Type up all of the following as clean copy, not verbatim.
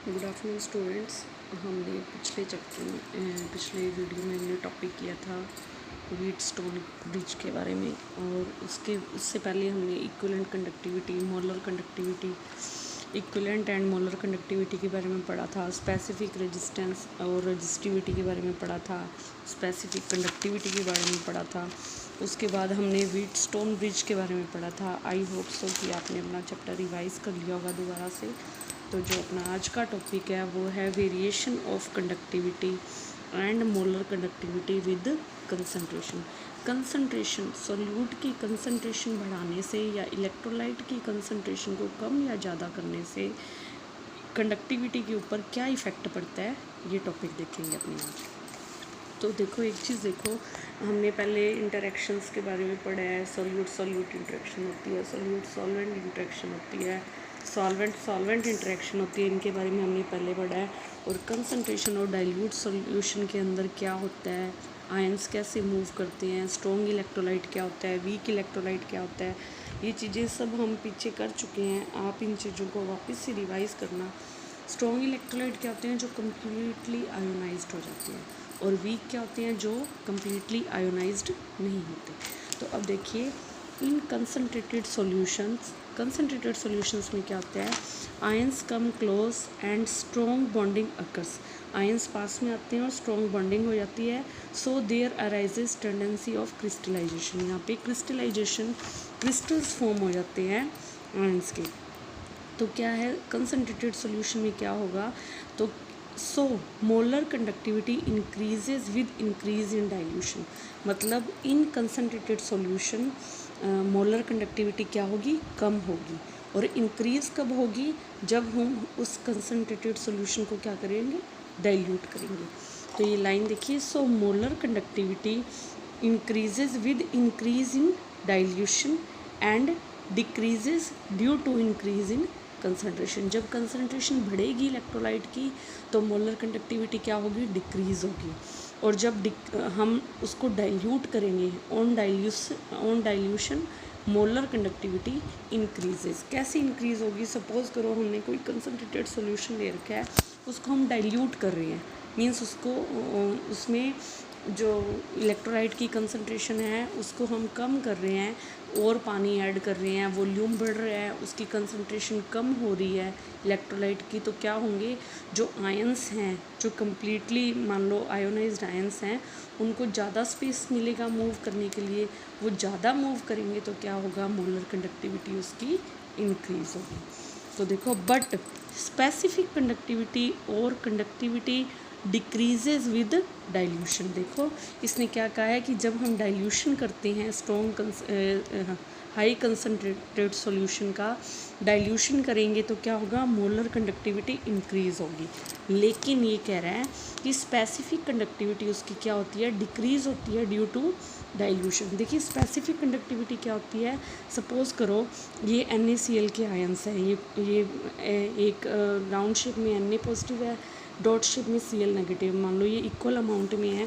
Good afternoon students. हमने पिछले video में हमने टॉपिक किया था व्हीटस्टोन ब्रिज के बारे में, और उससे पहले हमने equivalent conductivity, molar conductivity, equivalent and molar conductivity के बारे में पढ़ा था। स्पेसिफिक रेजिस्टेंस और रेजिस्टिविटी के बारे में पढ़ा था। स्पेसिफिक कंडक्टिविटी के बारे में पढ़ा था। उसके बाद हमने व्हीटस्टोन ब्रिज के बारे में पढ़ा था। आई होप सो कि आपने अपना चैप्टर रिवाइज कर लिया होगा दोबारा से। तो जो अपना आज का टॉपिक है वो है variation of conductivity and molar conductivity with concentration solute की कंसंट्रेशन बढ़ाने से या इलेक्ट्रोलाइट की कंसंट्रेशन को कम या ज़्यादा करने से कंडक्टिविटी के ऊपर क्या इफ़ेक्ट पड़ता है, ये टॉपिक देखेंगे अपने आज। तो देखो, एक चीज़ देखो, हमने पहले इंटरेक्शंस के बारे में पढ़ा है। सॉल्यूट इंटरेक्शन होती है, सॉल्यूट सॉल्वेंट इंटरेक्शन होती है, सॉल्वेंट इंटरेक्शन होती है, इनके बारे में हमने पहले पढ़ा है। और कंसंट्रेशन और डाइल्यूट सॉल्यूशन के अंदर क्या होता है, आयंस कैसे मूव करते हैं, स्ट्रॉन्ग इलेक्ट्रोलाइट क्या होता है, वीक इलेक्ट्रोलाइट क्या होता है, ये चीज़ें सब हम पीछे कर चुके हैं। आप इन चीज़ों को वापस से रिवाइज़ करना। स्ट्रॉन्ग इलेक्ट्रोलाइट क्या होते हैं, जो कम्प्लीटली आयोनाइज्ड हो जाते हैं, और वीक क्या होते हैं, जो कम्प्लीटली आयोनाइज्ड नहीं होते। तो अब देखिए, इन कंसनट्रेटेड सॉल्यूशंस में क्या होता है, ions come close and strong bonding occurs. Ions पास में आते हैं और स्ट्रॉन्ग बॉन्डिंग हो जाती है। So there arises tendency of crystallization. यहाँ पे क्रिस्टल्स फॉर्म हो जाते हैं आयंस के। तो क्या है, कंसनट्रेटेड सॉल्यूशन में क्या होगा, तो molar conductivity increases with increase in dilution. मतलब इन कंसनट्रेटेड सॉल्यूशन मोलर कंडक्टिविटी क्या होगी, कम होगी। और इंक्रीज़ कब होगी, जब हम उस कंसनट्रेटेड सॉल्यूशन को क्या करेंगे, डाइल्यूट करेंगे। तो ये लाइन देखिए, so molar conductivity increases with increase in dilution and decreases due to increase in concentration. जब कंसनट्रेशन बढ़ेगी इलेक्ट्रोलाइट की, तो मोलर कंडक्टिविटी क्या होगी, डिक्रीज़ होगी। और जब हम उसको डाइल्यूट करेंगे, on dilution molar conductivity increases. कैसे इंक्रीज़ होगी, सपोज़ करो हमने कोई कंसनट्रेटेड सॉल्यूशन ले रखा है, उसको हम डाइल्यूट कर रहे हैं, मीन्स उसमें जो इलेक्ट्रोलाइट की कंसंट्रेशन है उसको हम कम कर रहे हैं, और पानी ऐड कर रहे हैं, वॉल्यूम बढ़ रहा है, उसकी कंसंट्रेशन कम हो रही है इलेक्ट्रोलाइट की। तो क्या होंगे, जो आयंस हैं, जो कम्प्लीटली मान लो आयोनाइज्ड आयंस हैं, उनको ज़्यादा स्पेस मिलेगा मूव करने के लिए। वो ज़्यादा मूव करेंगे तो क्या होगा, मोलर कंडक्टिविटी उसकी इंक्रीज़ होगी। तो देखो, बट स्पेसिफिक कंडक्टिविटी और कंडक्टिविटी डिक्रीजेज विद डाइल्यूशन। देखो, इसने क्या कहा है कि जब हम डाइल्यूशन करते हैं हाई कंसनट्रेटेड सॉल्यूशन का डाइल्यूशन करेंगे तो क्या होगा, मोलर कंडक्टिविटी इंक्रीज़ होगी। लेकिन ये कह रहा है कि स्पेसिफिक कंडक्टिविटी उसकी क्या होती है, डिक्रीज़ होती है ड्यू टू डाइल्यूशन। देखिए, स्पेसिफिक कंडक्टिविटी क्या होती है, सपोज़ करो ये NaCl के आयंस हैं, ये एक राउंड शेप में Na पॉजिटिव है, डॉट शेप में Cl नेगेटिव। मान लो ये इक्वल अमाउंट में है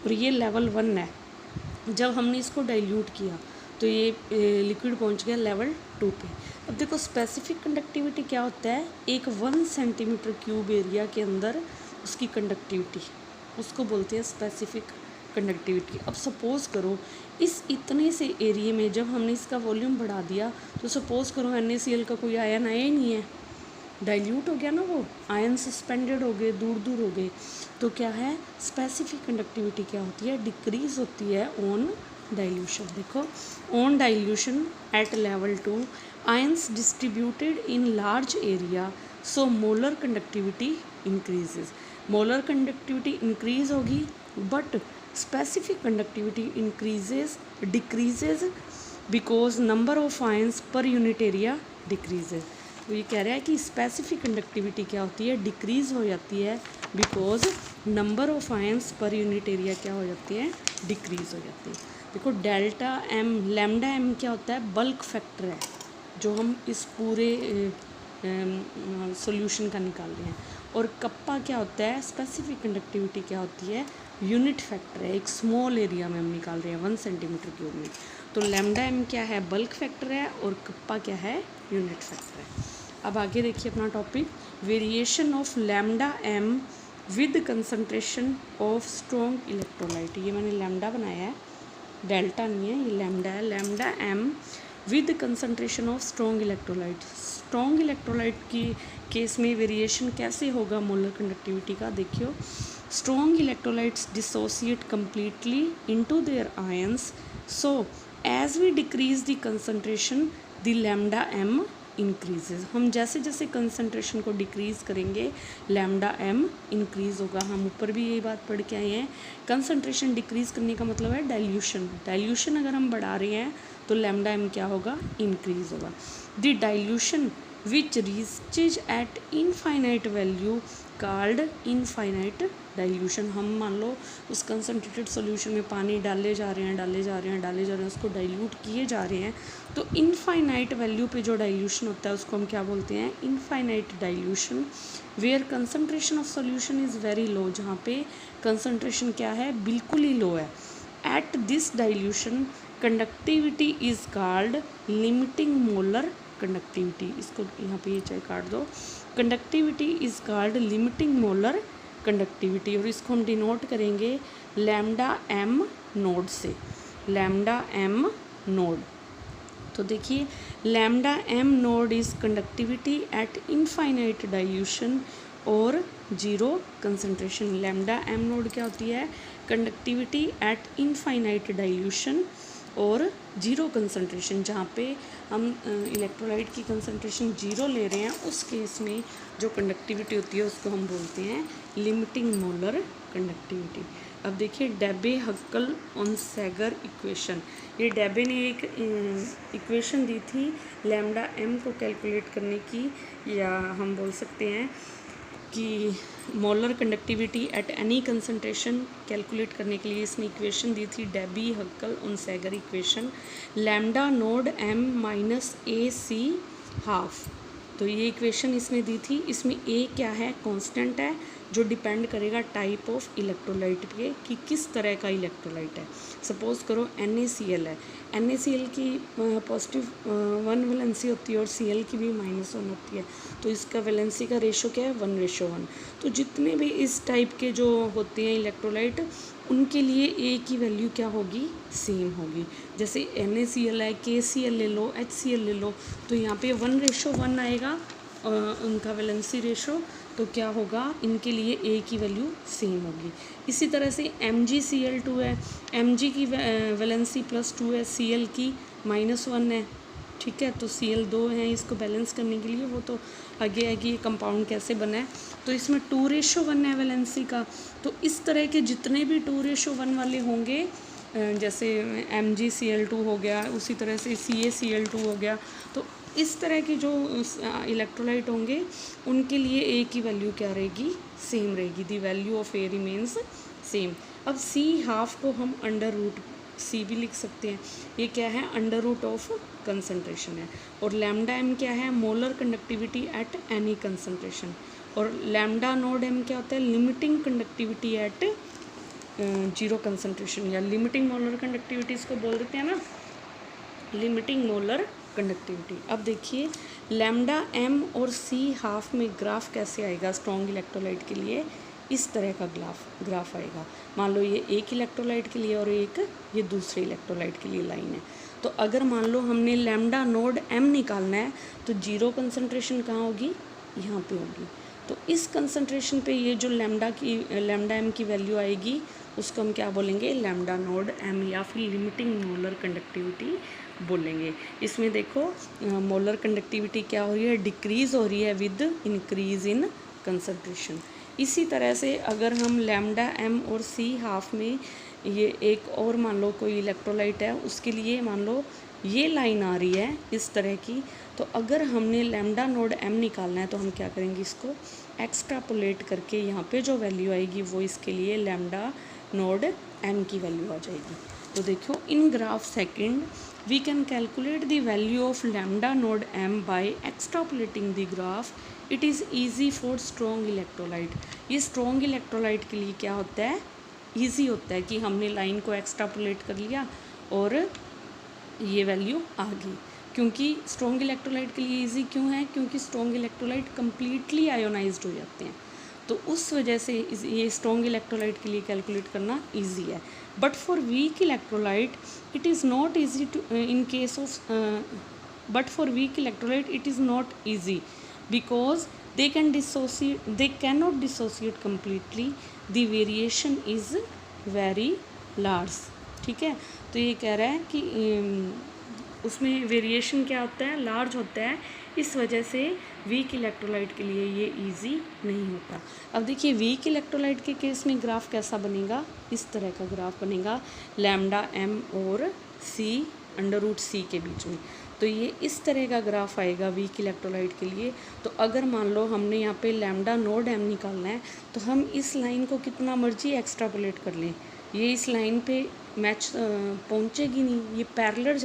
और ये लेवल 1 है। जब हमने इसको डाइल्यूट किया तो ये लिक्विड पहुंच गया लेवल 2 पे। अब देखो, स्पेसिफिक कंडक्टिविटी क्या होता है, एक 1 सेंटीमीटर क्यूब एरिया के अंदर उसकी कंडक्टिविटी, उसको बोलते हैं स्पेसिफिक कंडक्टिविटी। अब सपोज़ करो इस इतने से एरिया में जब हमने इसका वॉल्यूम बढ़ा दिया, तो सपोज़ करो NaCl का कोई आयन आया ही नहीं है, डाइल्यूट हो गया ना, वो आयन सस्पेंडेड हो गए, दूर दूर हो गए। तो क्या है, स्पेसिफिक कंडक्टिविटी क्या होती है, डिक्रीज होती है ऑन डाइल्यूशन। देखो, on dilution at level 2 ions distributed in large area, so molar conductivity increases. Molar conductivity increase होगी, but specific conductivity decreases because number of ions per unit area decreases. तो ये कह रहा है कि स्पेसिफिक कंडक्टिविटी क्या होती है, डिक्रीज़ हो जाती है, because number of ions per unit area क्या हो जाती है, डिक्रीज़ हो जाती है। देखो, लैम्डा एम क्या होता है, बल्क फैक्टर है, जो हम इस पूरे सॉल्यूशन का निकाल रहे हैं। और कप्पा क्या होता है, स्पेसिफिक कंडक्टिविटी क्या होती है, यूनिट फैक्टर है, एक स्मॉल एरिया में हम निकाल रहे हैं 1 सेंटीमीटर क्यूब में। तो लैम्डा एम क्या है, बल्क फैक्टर है, और कप्पा क्या है, यूनिट फैक्टर है। अब आगे देखिए अपना topic, variation of lambda M with concentration of strong electrolyte. ये मैंने लैम्डा बनाया है, डेल्टा नहीं है, ये लैम्डा है। Lambda M with concentration of strong electrolyte. Strong electrolyte की केस में वेरिएशन कैसे होगा मोलर कंडक्टिविटी का, देखियो। Strong electrolytes dissociate completely into their ions, so as we decrease the concentration the lambda M increases. हम जैसे जैसे कंसनट्रेशन को डिक्रीज़ करेंगे लैम्डा एम इंक्रीज़ होगा। हम ऊपर भी यही बात पढ़ के आए हैं। कंसनट्रेशन डिक्रीज़ करने का मतलब है डाइल्यूशन। डाइल्यूशन अगर हम बढ़ा रहे हैं तो लैम्डा एम क्या होगा, इंक्रीज़ होगा। The dilution which reaches eight infinite value called infinite dilution. हम मान लो उस कंसनट्रेटेड सॉल्यूशन में पानी डाले जा रहे हैं, उसको डाइल्यूट किए जा रहे हैं, तो इनफाइनाइट वैल्यू पे जो डाइल्यूशन होता है उसको हम क्या बोलते हैं, infinite dilution. Where concentration of solution is very low, जहाँ पे कंसनट्रेशन क्या है, बिल्कुल ही लो है। At this dilution conductivity is called limiting molar conductivity. इसको यहाँ पे ये चाहे काट दो। Conductivity is called limiting molar conductivity, और इसको हम डिनोट करेंगे लैम्डा एम नोड से, लैम्डा एम नोड। तो देखिए lambda M naught is conductivity at infinite dilution और zero concentration. Lambda M node क्या होती है, कंडक्टिविटी एट इनफाइनाइट डाइल्यूशन और जीरो कंसनट्रेशन। जहाँ पे हम इलेक्ट्रोलाइट की कंसनट्रेशन जीरो ले रहे हैं, उस केस में जो कंडक्टिविटी होती है उसको हम बोलते हैं लिमिटिंग मोलर कंडक्टिविटी। अब देखिए डेबे हक्कल ऑनसेगर इक्वेशन। ये डेबे ने एक इक्वेशन दी थी लैम्डा एम को कैलकुलेट करने की, या हम बोल सकते हैं कि molar conductivity at any concentration calculate करने के लिए इसने इक्वेशन दी थी Debye Huckel Onsager equation. Lambda naught m minus a c half, तो ये इक्वेशन इसने दी थी। इसमें ए क्या है, कांस्टेंट है, जो डिपेंड करेगा टाइप ऑफ इलेक्ट्रोलाइट पे कि किस तरह का इलेक्ट्रोलाइट है। सपोज़ करो NaCl है, NaCl की पॉजिटिव 1 वैलेंसी होती है और Cl की भी -1 होती है, तो इसका वैलेंसी का रेशो क्या है, 1:1। तो जितने भी इस टाइप के जो होते हैं इलेक्ट्रोलाइट, उनके लिए ए की वैल्यू क्या होगी, सेम होगी। जैसे NaCl है, KCl ले लो, HCl ले लो, तो यहाँ पे 1:1 आएगा उनका वैलेंसी रेशो, तो क्या होगा, इनके लिए ए की वैल्यू सेम होगी। इसी तरह से MgCl2 है, Mg की वैलेंसी +2 है, Cl की -1 है, ठीक है। तो Cl 2 हैं, इसको बैलेंस करने के लिए, वो तो आगे है कि ये कंपाउंड कैसे बना है। तो इसमें 2:1 है वैलेंसी का। तो इस तरह के जितने भी 2:1 वाले होंगे, जैसे MgCl2 हो गया, उसी तरह से CaCl2 हो गया, तो इस तरह के जो इलेक्ट्रोलाइट होंगे उनके लिए ए की वैल्यू क्या रहेगी, सेम रहेगी। The value of a remains same. अब सी हाफ को हम √C भी लिख सकते हैं। ये क्या है, √ ऑफ कंसनट्रेशन है। और लैम्डा एम क्या है, molar conductivity at any concentration. और लैम्डा नोड एम क्या होता है, limiting conductivity eight zero concentration, या लिमिटिंग मोलर कंडक्टिविटी इसको बोल देते हैं ना, लिमिटिंग मोलर कंडक्टिविटी। अब देखिए लैम्डा एम और सी हाफ में ग्राफ कैसे आएगा स्ट्रॉन्ग इलेक्ट्रोलाइट के लिए, इस तरह का ग्राफ आएगा। मान लो ये एक इलेक्ट्रोलाइट के लिए और एक ये दूसरे इलेक्ट्रोलाइट के लिए लाइन है। तो अगर मान लो हमने लैम्डा नोड एम निकालना है, तो जीरो कंसनट्रेशन कहाँ होगी, यहाँ पे होगी। तो इस कंसनट्रेशन पे ये जो लैम्डा एम की वैल्यू आएगी, उसको हम क्या बोलेंगे, लैम्डा नोड एम, या फिर लिमिटिंग मोलर कंडक्टिविटी बोलेंगे। इसमें देखो मोलर कंडक्टिविटी क्या हो रही है, डिक्रीज़ हो रही है विद इंक्रीज़ इन कंसनट्रेशन। इसी तरह से अगर हम लैम्डा एम और सी हाफ में ये एक और मान लो कोई इलेक्ट्रोलाइट है, उसके लिए मान लो ये लाइन आ रही है इस तरह की, तो अगर हमने लैम्डा नोड एम निकालना है तो हम क्या करेंगे, इसको एक्सट्रापोलेट करके यहाँ पे जो वैल्यू आएगी वो इसके लिए लैम्डा नोड एम की वैल्यू आ जाएगी। तो देखो इन graph second we can calculate the value of lambda node m by extrapolating the graph. It is easy for strong electrolyte. ये strong electrolyte के लिए क्या होता है, easy होता है कि हमने लाइन को एक्सट्रापोलेट कर लिया और ये वैल्यू आ गई। क्योंकि स्ट्रॉन्ग इलेक्ट्रोलाइट के लिए इजी क्यों है, क्योंकि स्ट्रॉन्ग इलेक्ट्रोलाइट कम्प्लीटली आयोनाइज्ड हो जाते हैं, तो उस वजह से ये स्ट्रॉन्ग इलेक्ट्रोलाइट के लिए कैलकुलेट करना इजी है। But for weak electrolyte it is not easy to in case of but for weak electrolyte it is not easy because they cannot dissociate completely, the variation is very large। ठीक है, तो ये कह रहा है कि उसमें वेरिएशन क्या होता है, लार्ज होता है, इस वजह से वीक इलेक्ट्रोलाइट के लिए ये इजी नहीं होता। अब देखिए वीक इलेक्ट्रोलाइट के केस में ग्राफ कैसा बनेगा, इस तरह का ग्राफ बनेगा लैम्डा एम और सी √c के बीच में, तो ये इस तरह का ग्राफ आएगा वीक इलेक्ट्रोलाइट के लिए। तो अगर मान लो हमने यहाँ पे लैम्डा नोड एम निकालना है, तो हम इस लाइन को कितना मर्जी एक्स्ट्रापोलेट कर लें, ये इस लाइन पे मैच पहुँचेगी नहीं, ये पैरेलल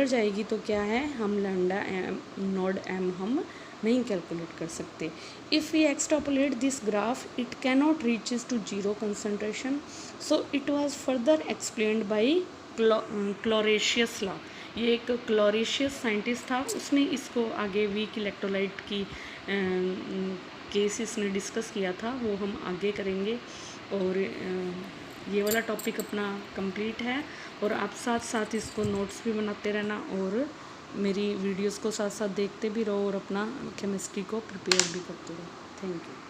जाएगी, तो क्या है, हम लैम्डा एम नोड एम हम नहीं कैलकुलेट कर सकते। If we extrapolate this graph it cannot reaches to zero concentration, so it was further explained by Kohlrausch law. ये एक क्लोरेशियस साइंटिस्ट था, उसने इसको आगे वीक इलेक्ट्रोलाइट की केस इसने डिस्कस किया था, वो हम आगे करेंगे। और ये वाला टॉपिक अपना कंप्लीट है, और आप साथ साथ इसको नोट्स भी बनाते रहना और मेरी वीडियोस को साथ साथ देखते भी रहो और अपना केमिस्ट्री को प्रिपेयर भी करते रहो। Thank you.